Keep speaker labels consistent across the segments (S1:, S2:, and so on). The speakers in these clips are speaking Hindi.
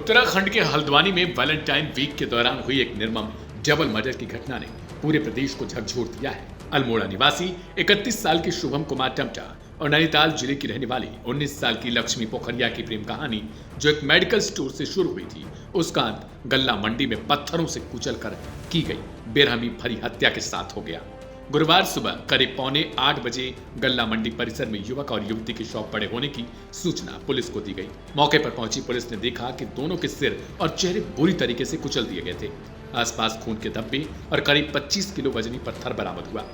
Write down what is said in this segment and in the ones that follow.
S1: उत्तराखंड के हल्द्वानी में वैलेंटाइन वीक के दौरान हुई एक निर्मम डबल मर्डर की घटना ने पूरे प्रदेश को झकझोर दिया है। अल्मोड़ा निवासी 31 साल के शुभम कुमार टमटा और नैनीताल जिले की रहने वाली 19 साल की लक्ष्मी पोखरिया की प्रेम कहानी, जो एक मेडिकल स्टोर से शुरू हुई थी, उसका अंत गल्ला मंडी में पत्थरों से कुचलकर की गई बेरहमी भरी हत्या के साथ हो गया। गुरुवार सुबह करीब 7:45 बजे गल्ला मंडी परिसर में युवक और युवती की शव पड़े होने की सूचना पुलिस को दी गई। मौके पर पहुंची पुलिस ने देखा कि दोनों के सिर और चेहरे बुरी तरीके से कुचल दिए गए थे। आसपास खून के धब्बे और करीब 25 किलो वजनी पत्थर बरामद हुआ।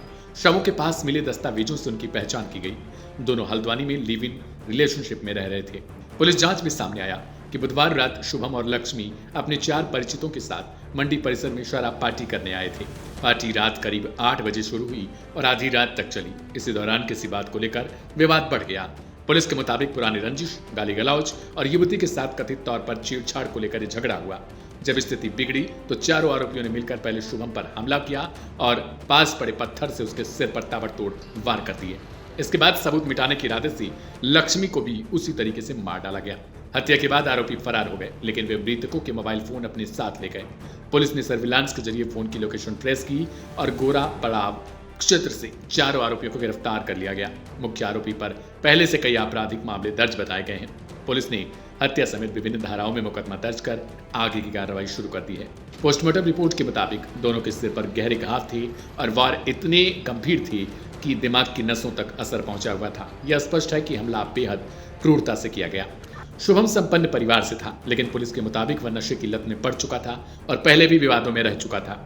S1: शवों के पास मिले दस्तावेजों से उनकी पहचान की गई। दोनों हल्द्वानी में लिव इन रिलेशनशिप में रह रहे थे। पुलिस जांच में सामने आया कि बुधवार रात शुभम और लक्ष्मी अपने 4 परिचितों के साथ मंडी परिसर में शराब पार्टी करने आए थे। पार्टी रात करीब 8 बजे शुरू हुई और आधी रात तक चली। इसी दौरान किसी बात को लेकर विवाद बढ़ गया। पुलिस के मुताबिक पुरानी रंजिश, गाली गलौज और युवती के साथ कथित तौर पर छेड़छाड़ को लेकर झगड़ा हुआ। जब स्थिति बिगड़ी तो चारों आरोपियों ने मिलकर पहले शुभम पर हमला किया और पास पड़े पत्थर से उसके सिर पर ताबड़तोड़ वार कर दिए। इसके बाद सबूत मिटाने के इरादे से लक्ष्मी को भी उसी तरीके से मार डाला गया। हत्या के बाद आरोपी फरार हो गए, लेकिन वे मृतकों के मोबाइल फोन अपने साथ ले गए। पुलिस ने सर्विलांस के जरिए फोन की लोकेशन ट्रेस की और गोरा पड़ाव क्षेत्र से चारों आरोपियों को गिरफ्तार कर लिया गया। मुख्य आरोपी पर पहले से कई आपराधिक मामले दर्ज बताए गए हैं। पुलिस ने हत्या समेत विभिन्न धाराओं में मुकदमा दर्ज कर आगे की कार्रवाई शुरू कर दी है। पोस्टमार्टम रिपोर्ट के मुताबिक दोनों के सिर पर गहरे घाव थे और वार इतने गंभीर थे कि दिमाग की नसों तक असर पहुंचा हुआ था। यह स्पष्ट है कि हमला बेहद क्रूरता से किया गया। शुभम संपन्न परिवार से था, लेकिन पुलिस के मुताबिक वह नशे की लत में पड़ चुका था और पहले भी विवादों में रह चुका था।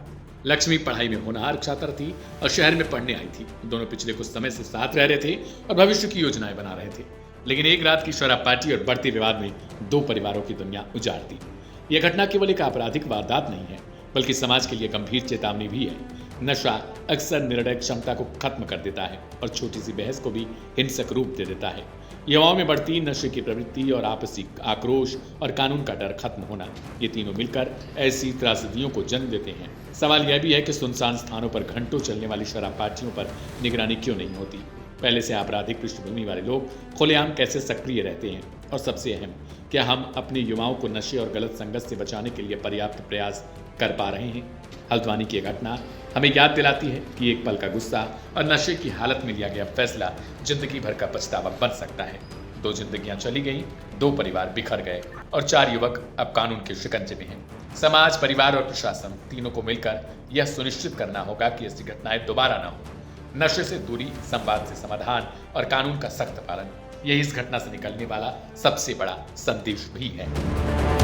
S1: लक्ष्मी पढ़ाई में होनहार छात्र थी और शहर में पढ़ने आई थी। दोनों पिछले कुछ समय से साथ रह रहे थे और भविष्य की योजनाएं बना रहे थे, लेकिन एक रात की शराब पार्टी और बढ़ते विवाद में 2 परिवारों की दुनिया उजाड़ दी। यह घटना केवल एक आपराधिक वारदात नहीं है, बल्कि समाज के लिए गंभीर चेतावनी भी है। नशा अक्सर निर्णय क्षमता को खत्म कर देता है और छोटी सी बहस को भी हिंसक रूप दे देता है। युवाओं में बढ़ती नशे की प्रवृत्ति और आपसी आक्रोश और कानून का डर खत्म होना, ये तीनों मिलकर ऐसी त्रासदियों को जन्म देते हैं। सवाल यह भी है कि सुनसान स्थानों पर घंटों चलने वाली शराब पार्टियों पर निगरानी क्यों नहीं होती? पहले से आपराधिक पृष्ठभूमि वाले लोग खुलेआम कैसे सक्रिय रहते हैं? और सबसे अहम, क्या हम अपने युवाओं को नशे और गलत संगत से बचाने के लिए पर्याप्त प्रयास कर पा रहे हैं? हल्द्वानी की घटना हमें याद दिलाती है कि एक पल का गुस्सा और नशे की हालत में लिया गया फैसला जिंदगी भर का पछतावा बन सकता है। 2 जिंदगियां चली गईं, 2 परिवार बिखर गए और 4 युवक अब कानून के शिकंजे में हैं। समाज, परिवार और प्रशासन तीनों को मिलकर यह सुनिश्चित करना होगा कि ऐसी घटनाएं दोबारा न हो। नशे से दूरी, संवाद से समाधान और कानून का सख्त पालन, यही इस घटना से निकलने वाला सबसे बड़ा संदेश भी है।